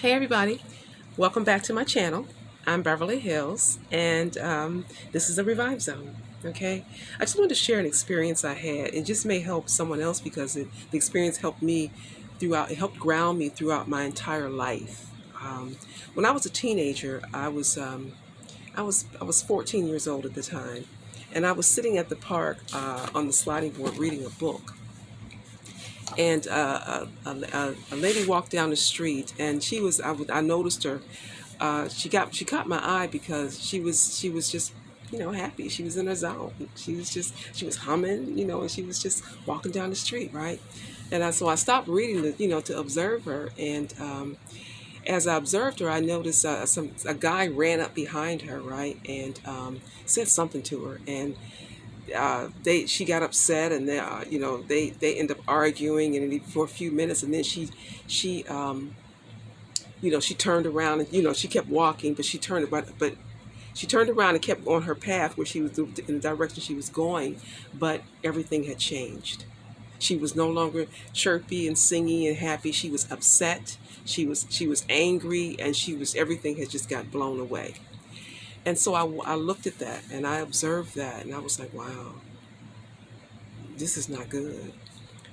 Hey everybody, welcome back to my channel. I'm Beverly Hills, and this is a Revive Zone. Okay, I just wanted to share an experience I had. It just may help someone else because the experience helped me throughout. It helped ground me throughout my entire life. When I was a teenager, I was 14 years old at the time, and I was sitting at the park on the sliding board reading a book, and a lady walked down the street, and I noticed her. She caught my eye because she was just happy. She was in her zone. She was humming, and she was just walking down the street, right? So I stopped reading to observe her, and as I observed her, I noticed a guy ran up behind her, right, and said something to her, and they she got upset, and they end up arguing, and for a few minutes, and then she turned around, and she kept walking, but she turned around and kept on her path where she was in the direction she was going, but everything had changed. She was no longer chirpy and singy and happy. She was upset. She was angry, and everything had just got blown away. And so I looked at that, and I observed that, and I was like, wow, this is not good.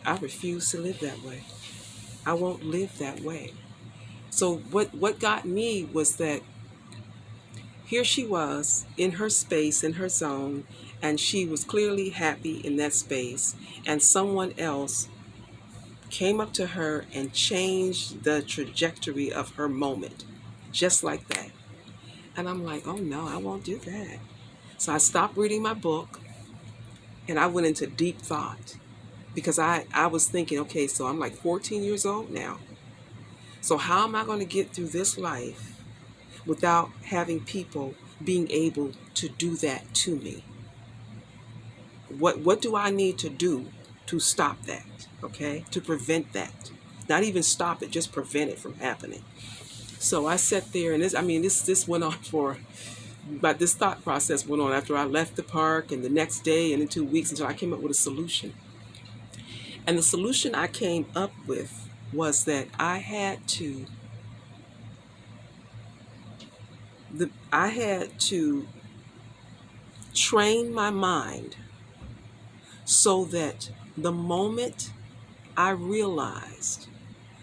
I refuse to live that way. I won't live that way. So what got me was that here she was in her space, in her zone, and she was clearly happy in that space, and someone else came up to her and changed the trajectory of her moment, just like that. And I'm like, oh no, I won't do that. So I stopped reading my book, and I went into deep thought because I was thinking, okay, so I'm like 14 years old now. So how am I going to get through this life without having people being able to do that to me? What do I need to do to stop that? Okay, to prevent that. Not even stop it, just prevent it from happening. So I sat there, and this went on for, but this thought process went on after I left the park, and the next day, and in 2 weeks, until I came up with a solution. And the solution I came up with was that I had to train my mind so that the moment I realized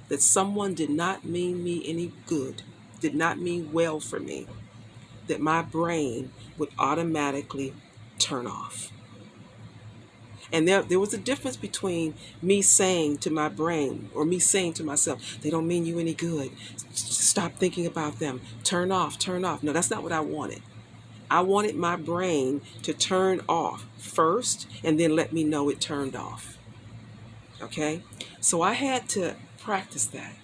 that someone did not mean me any good, did not mean well for me, that my brain would automatically turn off. And there was a difference between me saying to my brain, or me saying to myself, they don't mean you any good. Stop thinking about them. Turn off, turn off. No, that's not what I wanted. I wanted my brain to turn off first and then let me know it turned off. Okay? So I had to practice that.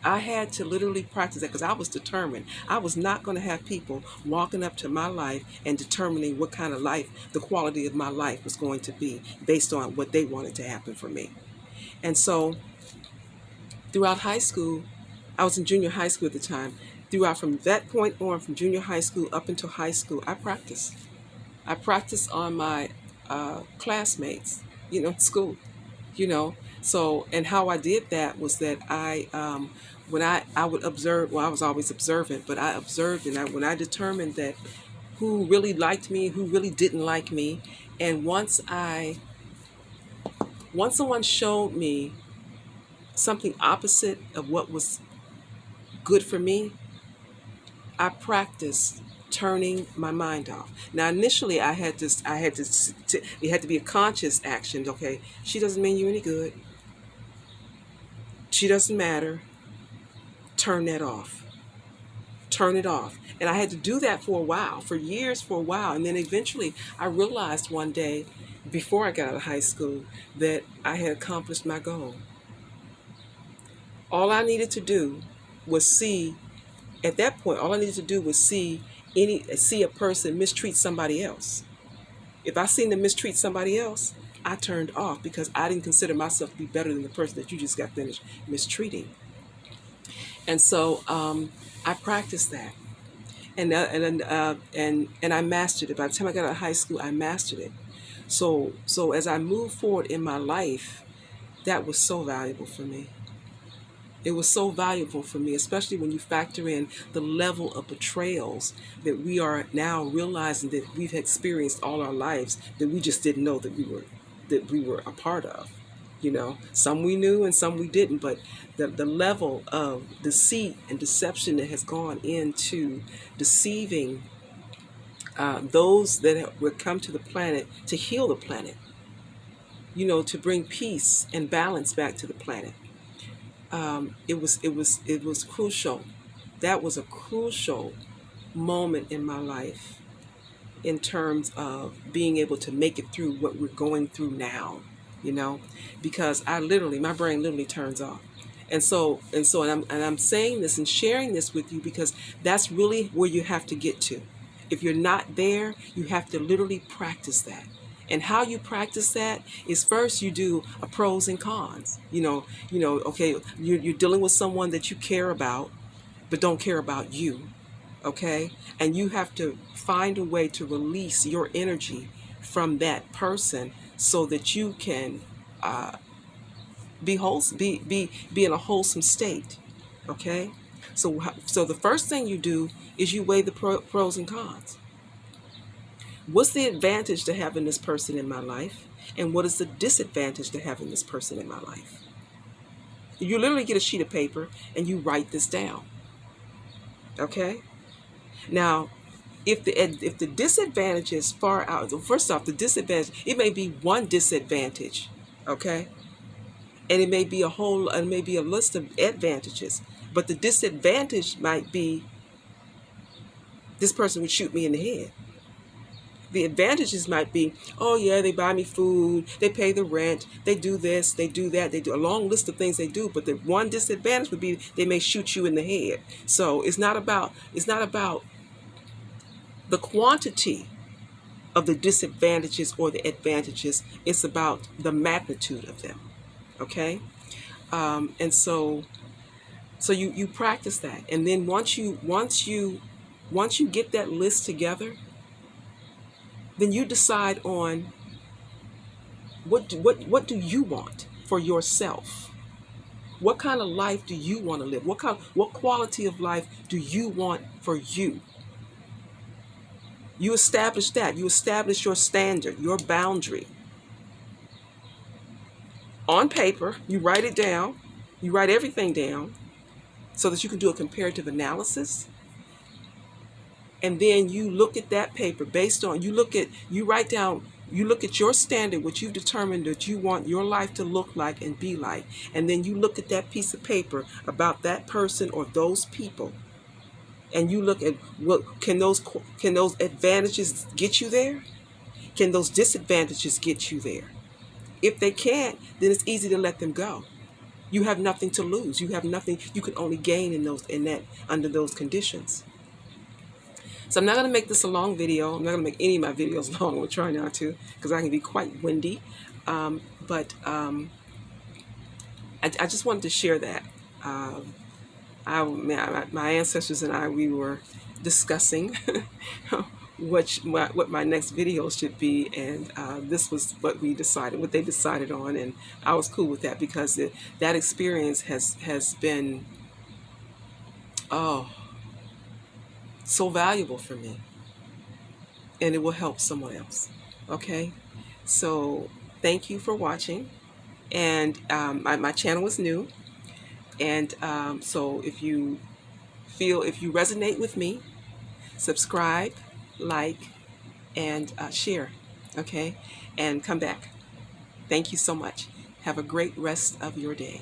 I had to literally practice that because I was determined. I was not going to have people walking up to my life and determining what kind of life, the quality of my life was going to be based on what they wanted to happen for me. And so throughout high school, I was in junior high school at the time. Throughout from that point on, from junior high school up until high school, I practiced. I practiced on my classmates, in school, you know. So, and how I did that was that when I would observe, well, I was always observant, but I observed, and when I determined that who really liked me, who really didn't like me, and once someone showed me something opposite of what was good for me, I practiced turning my mind off. Now, initially, it had to be a conscious action. Okay, she doesn't mean you any good. She doesn't matter. Turn that off. Turn it off. And I had to do that for a while, for years, for a while. And then eventually I realized one day, before I got out of high school, that I had accomplished my goal. All I needed to do was see, at that point, all I needed to do was see a person mistreat somebody else. If I seen them mistreat somebody else, I turned off because I didn't consider myself to be better than the person that you just got finished mistreating. And so I practiced that, and I mastered it. By the time I got out of high school, I mastered it. So as I moved forward in my life, that was so valuable for me. It was so valuable for me, especially when you factor in the level of betrayals that we are now realizing that we've experienced all our lives that we just didn't know that we were a part of. Some we knew and some we didn't, but the level of deceit and deception that has gone into deceiving those that would come to the planet to heal the planet, to bring peace and balance back to the planet. It was crucial. That was a crucial moment in my life in terms of being able to make it through what we're going through now, you know, because my brain literally turns off. And I'm saying this and sharing this with you because that's really where you have to get to. If you're not there, you have to literally practice that. And how you practice that is first you do a pros and cons. Okay, you're dealing with someone that you care about, but don't care about you. Okay, and you have to find a way to release your energy from that person so that you can be wholesome, be in a wholesome state. Okay, so the first thing you do is you weigh the pros and cons. What's the advantage to having this person in my life, and what is the disadvantage to having this person in my life? You literally get a sheet of paper and you write this down. Okay, now if the disadvantage is far out, first off, the disadvantage, it may be one disadvantage. Okay, and it may be a list of advantages, but the disadvantage might be this person would shoot me in the head. The advantages might be, oh yeah, they buy me food, they pay the rent, they do this, they do that, they do a long list of things they do, but the one disadvantage would be they may shoot you in the head. So it's not about the quantity of the disadvantages or the advantages, it's about the magnitude of them. Okay? And so you practice that, and then once you get that list together, then you decide on what do you want for yourself. What kind of life do you want to live? What quality of life do you want for you? You establish that. You establish your standard, your boundary. On paper, you write it down. You write everything down so that you can do a comparative analysis. And then you look at that paper you look at your standard, what you've determined that you want your life to look like and be like. And then you look at that piece of paper about that person or those people. And you look at can those advantages get you there? Can those disadvantages get you there? If they can't, then it's easy to let them go. You have nothing to lose. You have nothing. You can only gain under those conditions. So I'm not going to make this a long video. I'm not going to make any of my videos long. We'll try not to, because I can be quite windy. But I just wanted to share that. My ancestors and I, we were discussing what my next video should be, and this was what they decided on, and I was cool with that because that experience has been so valuable for me, and it will help someone else. Okay, so thank you for watching, and my channel is new, and so if you resonate with me, subscribe, like, and share. Okay, and come back. Thank you so much. Have a great rest of your day.